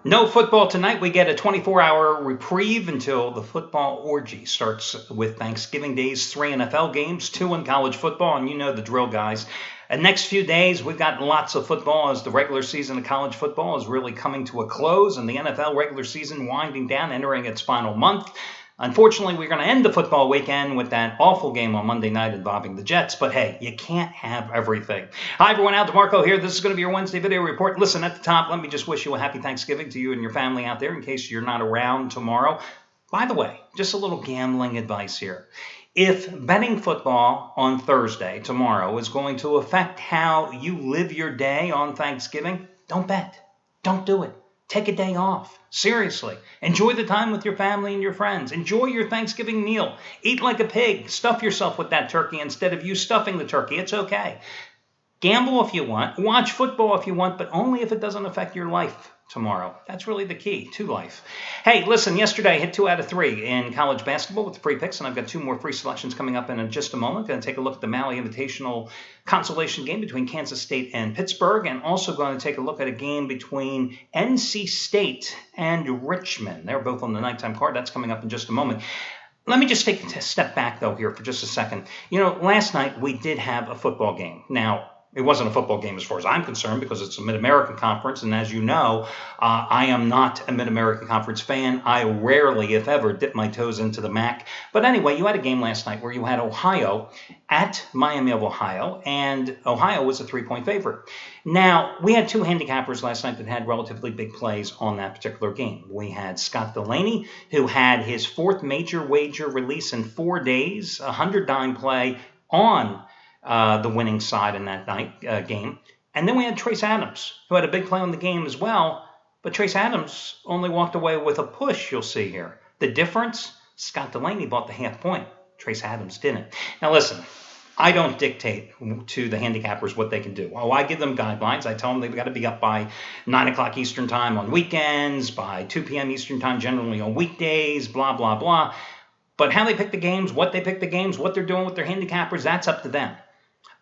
No football tonight. We get a 24-hour reprieve until the football orgy starts with Thanksgiving Day's 3 NFL games, 2 in college football, and you know the drill, guys. The next few days, we've got lots of football as the regular season of college football is really coming to a close, and the NFL regular season winding down, entering its final month. Unfortunately, we're going to end the football weekend with that awful game on Monday night involving the Jets. But hey, you can't have everything. Hi, everyone. Al DeMarco here. This is going to be your Wednesday video report. Listen, at the top, let me just wish you a happy Thanksgiving to you and your family out there in case you're not around tomorrow. By the way, just a little gambling advice here. If betting football on Thursday, tomorrow, is going to affect how you live your day on Thanksgiving, don't bet. Don't do it. Take a day off. Seriously. Enjoy the time with your family and your friends. Enjoy your Thanksgiving meal. Eat like a pig. Stuff yourself with that turkey instead of you stuffing the turkey. It's okay. Gamble if you want. Watch football if you want, but only if it doesn't affect your life tomorrow. That's really the key to life. Hey, listen, yesterday I hit 2 out of 3 in college basketball with the free picks, and I've got 2 more free selections coming up in just a moment. Going to take a look at the Maui Invitational consolation game between Kansas State and Pittsburgh, and also going to take a look at a game between NC State and Richmond. They're both on the nighttime card. That's coming up in just a moment. Let me just take a step back, though, here for just a second. You know, last night we did have a football game. Now, it wasn't a football game as far as I'm concerned because it's a Mid-American Conference, and as you know, I am not a Mid-American Conference fan. I rarely, if ever, dip my toes into the MAC. But anyway, you had a game last night where you had Ohio at Miami of Ohio, and Ohio was a 3-point favorite. Now, we had 2 handicappers last night that had relatively big plays on that particular game. We had Scott Delaney, who had his 4th major wager release in 4 days, a 100-dime play on the winning side in that night game. And then we had Trace Adams, who had a big play on the game as well. But Trace Adams only walked away with a push, you'll see here. The difference, Scott Delaney bought the half point. Trace Adams didn't. Now listen, I don't dictate to the handicappers what they can do. Oh, I give them guidelines. I tell them they've got to be up by 9 o'clock Eastern time on weekends, by 2 p.m. Eastern time generally on weekdays, blah, blah, blah. But how they pick the games, what they pick the games, what they're doing with their handicappers, that's up to them.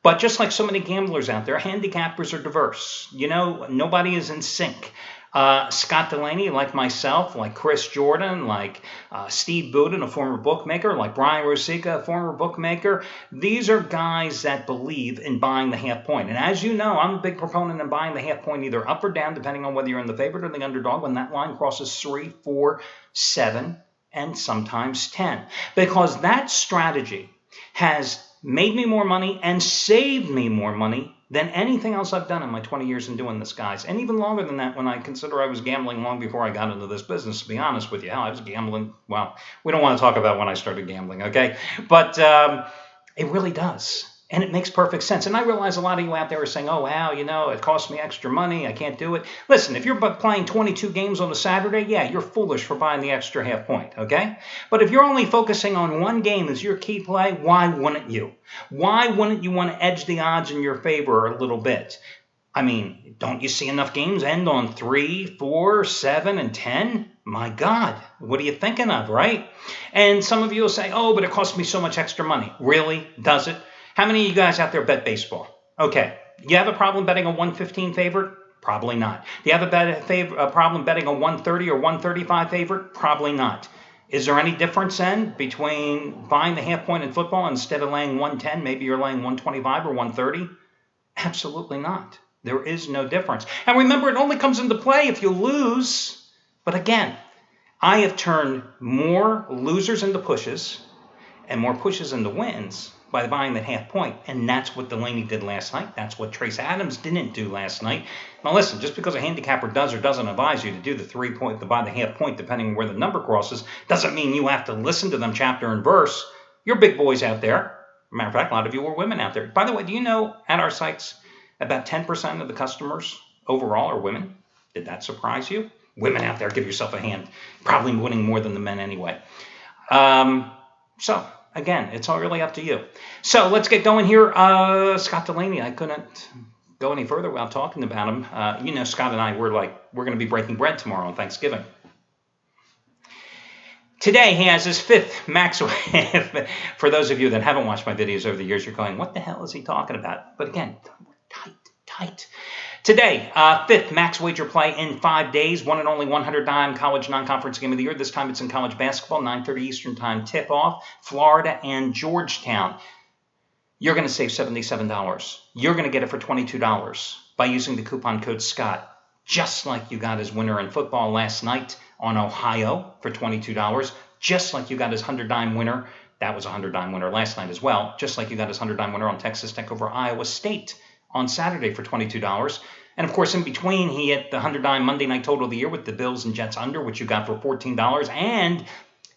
But just like so many gamblers out there, handicappers are diverse. You know, nobody is in sync. Scott Delaney, like myself, like Chris Jordan, like Steve Budin, a former bookmaker, like Brian Rosica, a former bookmaker. These are guys that believe in buying the half point. And as you know, I'm a big proponent in buying the half point either up or down, depending on whether you're in the favorite or the underdog, when that line crosses 3, 4, 7, and sometimes 10. Because that strategy has made me more money and saved me more money than anything else I've done in my 20 years in doing this, guys. And even longer than that when I consider I was gambling long before I got into this business, to be honest with you. Hell, I was gambling. Well, we don't want to talk about when I started gambling, okay? But it really does. And it makes perfect sense. And I realize a lot of you out there are saying, oh, wow, you know, it costs me extra money. I can't do it. Listen, if you're playing 22 games on a Saturday, yeah, you're foolish for buying the extra half point, okay? But if you're only focusing on one game as your key play, why wouldn't you? Why wouldn't you want to edge the odds in your favor a little bit? I mean, don't you see enough games end on 3, 4, 7, and 10? My God, what are you thinking of, right? And some of you will say, oh, but it costs me so much extra money. Really? Does it? How many of you guys out there bet baseball? Okay. You have a problem betting a 115 favorite? Probably not. Do you have a problem betting a 130 or 135 favorite? Probably not. Is there any difference then between buying the half point in football instead of laying 110? Maybe you're laying 125 or 130? Absolutely not. There is no difference. And remember, it only comes into play if you lose. But again, I have turned more losers into pushes and more pushes into wins by buying that half point. And that's what Delaney did last night. That's what Trace Adams didn't do last night. Now listen, just because a handicapper does or doesn't advise you to do the 3-point, to buy the half point, depending on where the number crosses, doesn't mean you have to listen to them chapter and verse. You're big boys out there. Matter of fact, a lot of you are women out there. By the way, do you know at our sites, about 10% of the customers overall are women? Did that surprise you? Women out there, give yourself a hand. Probably winning more than the men anyway. So, again, it's all really up to you. So let's get going here. Scott Delaney, I couldn't go any further without talking about him. You know, Scott and I, we're going to be breaking bread tomorrow on Thanksgiving. Today, he has his 5th max win. For those of you that haven't watched my videos over the years, you're going, what the hell is he talking about? But again, tight. Today, fifth max wager play in 5 days, one and only 100-dime college non-conference game of the year. This time it's in college basketball, 9:30 Eastern time tip-off, Florida and Georgetown. You're going to save $77. You're going to get it for $22 by using the coupon code SCOTT, just like you got his winner in football last night on Ohio for $22, just like you got his 100-dime winner. That was a 100-dime winner last night as well, just like you got his 100-dime winner on Texas Tech over Iowa State on Saturday for $22. And, of course, in between, he hit the 100-dime Monday night total of the year with the Bills and Jets under, which you got for $14, and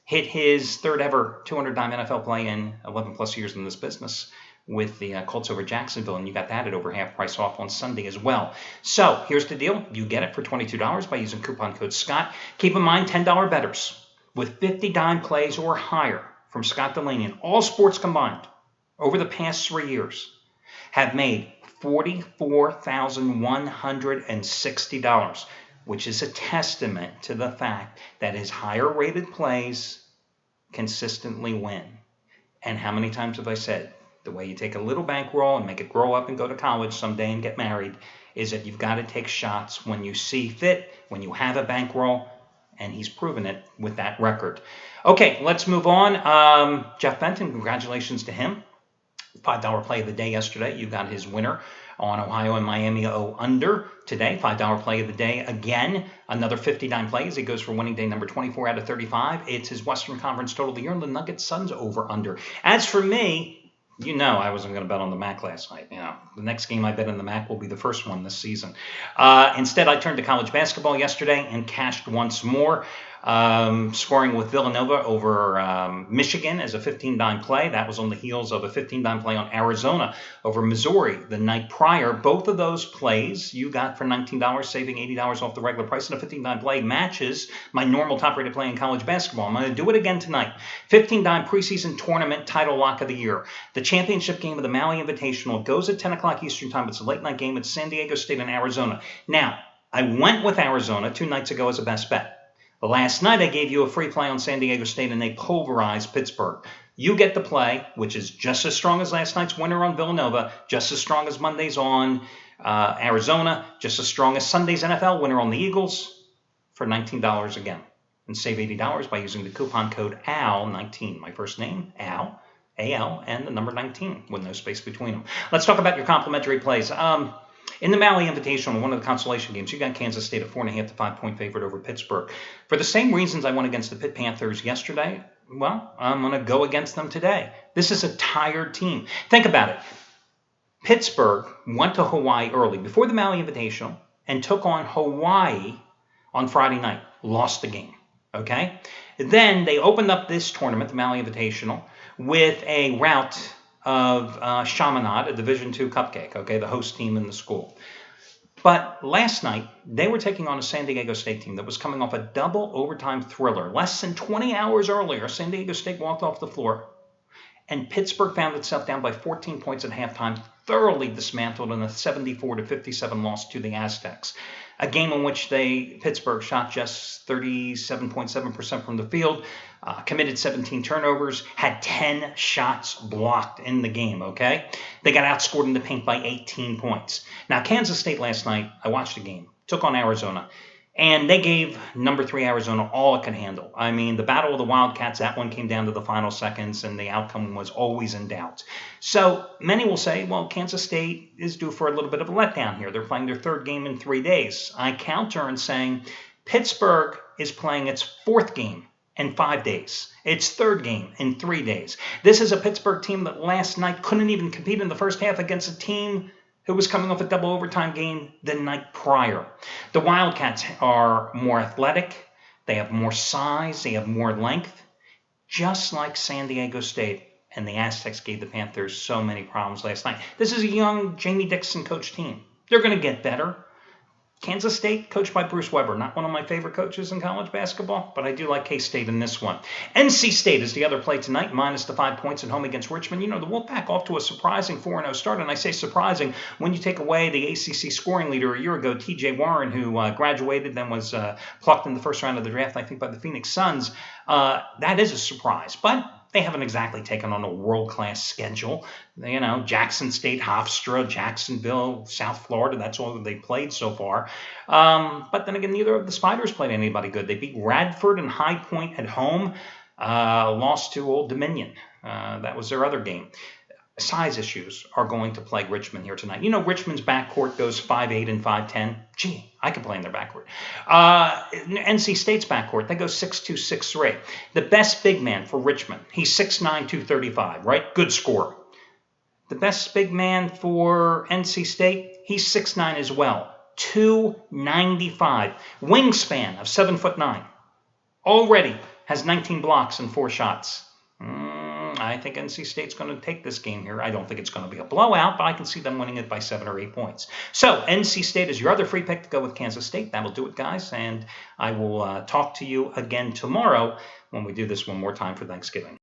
hit his third ever 200-dime NFL play in 11-plus years in this business with the Colts over Jacksonville, and you got that at over half price off on Sunday as well. So here's the deal. You get it for $22 by using coupon code SCOTT. Keep in mind, $10 bettors with 50-dime plays or higher from Scott Delaney in all sports combined over the past 3 years have made $44,160, which is a testament to the fact that his higher rated plays consistently win. And how many times have I said, the way you take a little bankroll and make it grow up and go to college someday and get married is that you've got to take shots when you see fit, when you have a bankroll, and he's proven it with that record. Okay, let's move on. Jeff Benton, congratulations to him. $5 play of the day yesterday. You got his winner on Ohio and Miami under today. $5 play of the day again. Another 50-dime play as he goes for winning day number 24 out of 35. It's his Western Conference total of the year and the Nuggets Suns over under. As for me, you know I wasn't going to bet on the MAC last night. You know, the next game I bet on the MAC will be the first one this season. Instead, I turned to college basketball yesterday and cashed once more. Scoring with Villanova over Michigan as a 15-dime play. That was on the heels of a 15-dime play on Arizona over Missouri the night prior. Both of those plays you got for $19, saving $80 off the regular price, and a 15-dime play matches my normal top-rated play in college basketball. I'm going to do it again tonight. 15-dime preseason tournament title lock of the year. The championship game of the Maui Invitational goes at 10 o'clock Eastern time. It's a late-night game. It's San Diego State and Arizona. Now, I went with Arizona 2 nights ago as a best bet. But last night, I gave you a free play on San Diego State, and they pulverized Pittsburgh. You get the play, which is just as strong as last night's winner on Villanova, just as strong as Monday's on Arizona, just as strong as Sunday's NFL winner on the Eagles for $19 again. And save $80 by using the coupon code AL19. My first name, Al, A-L, and the number 19 with no space between them. Let's talk about your complimentary plays. In the Maui Invitational, one of the consolation games, you got Kansas State at 4.5 to 5-point favorite over Pittsburgh. For the same reasons I went against the Pitt Panthers yesterday, well, I'm going to go against them today. This is a tired team. Think about it. Pittsburgh went to Hawaii early before the Maui Invitational and took on Hawaii on Friday night. Lost the game. Okay? Then they opened up this tournament, the Maui Invitational, with a rout of Chaminade, a Division II cupcake, okay, the host team in the school. But last night, they were taking on a San Diego State team that was coming off a double overtime thriller. Less than 20 hours earlier, San Diego State walked off the floor, and Pittsburgh found itself down by 14 points at halftime, thoroughly dismantled in a 74-57 loss to the Aztecs. A game in which Pittsburgh shot just 37.7% from the field, committed 17 turnovers, had 10 shots blocked in the game, okay? They got outscored in the paint by 18 points. Now, Kansas State last night, I watched the game, took on Arizona, and they gave number 3 Arizona all it could handle. I mean, the Battle of the Wildcats, that one came down to the final seconds, and the outcome was always in doubt. So many will say, well, Kansas State is due for a little bit of a letdown here. They're playing their 3rd game in 3 days. I counter in saying Pittsburgh is playing its 4th game in 5 days. Its 3rd game in 3 days. This is a Pittsburgh team that last night couldn't even compete in the first half against a team who was coming off a double overtime game the night prior. The Wildcats are more athletic. They have more size. They have more length. Just like San Diego State and the Aztecs gave the Panthers so many problems last night. This is a young Jamie Dixon coach team. They're going to get better. Kansas State, coached by Bruce Weber, not one of my favorite coaches in college basketball, but I do like K-State in this one. NC State is the other play tonight, minus the 5 points at home against Richmond. You know, the Wolfpack off to a surprising 4-0 start, and I say surprising when you take away the ACC scoring leader a year ago, T.J. Warren, who graduated, then was plucked in the first round of the draft, I think, by the Phoenix Suns. That is a surprise, but They haven't exactly taken on a world-class schedule. You know, Jackson State, Hofstra, Jacksonville, South Florida, that's all that they played so far. But then again, neither of the Spiders played anybody good. They beat Radford and High Point at home, lost to Old Dominion. That was their other game. Size issues are going to plague Richmond here tonight. You know, Richmond's backcourt goes 5'8" and 5'10". Gee, I could play in their backcourt. NC State's backcourt, they go 6'2", 6'3". The best big man for Richmond, he's 6'9", 235, right? Good scorer. The best big man for NC State, he's 6'9" as well, 295. Wingspan of 7'9". Already has 19 blocks and 4 shots. I think NC State's going to take this game here. I don't think it's going to be a blowout, but I can see them winning it by 7 or 8 points. So NC State is your other free pick to go with Kansas State. That'll do it, guys. And I will talk to you again tomorrow when we do this one more time for Thanksgiving.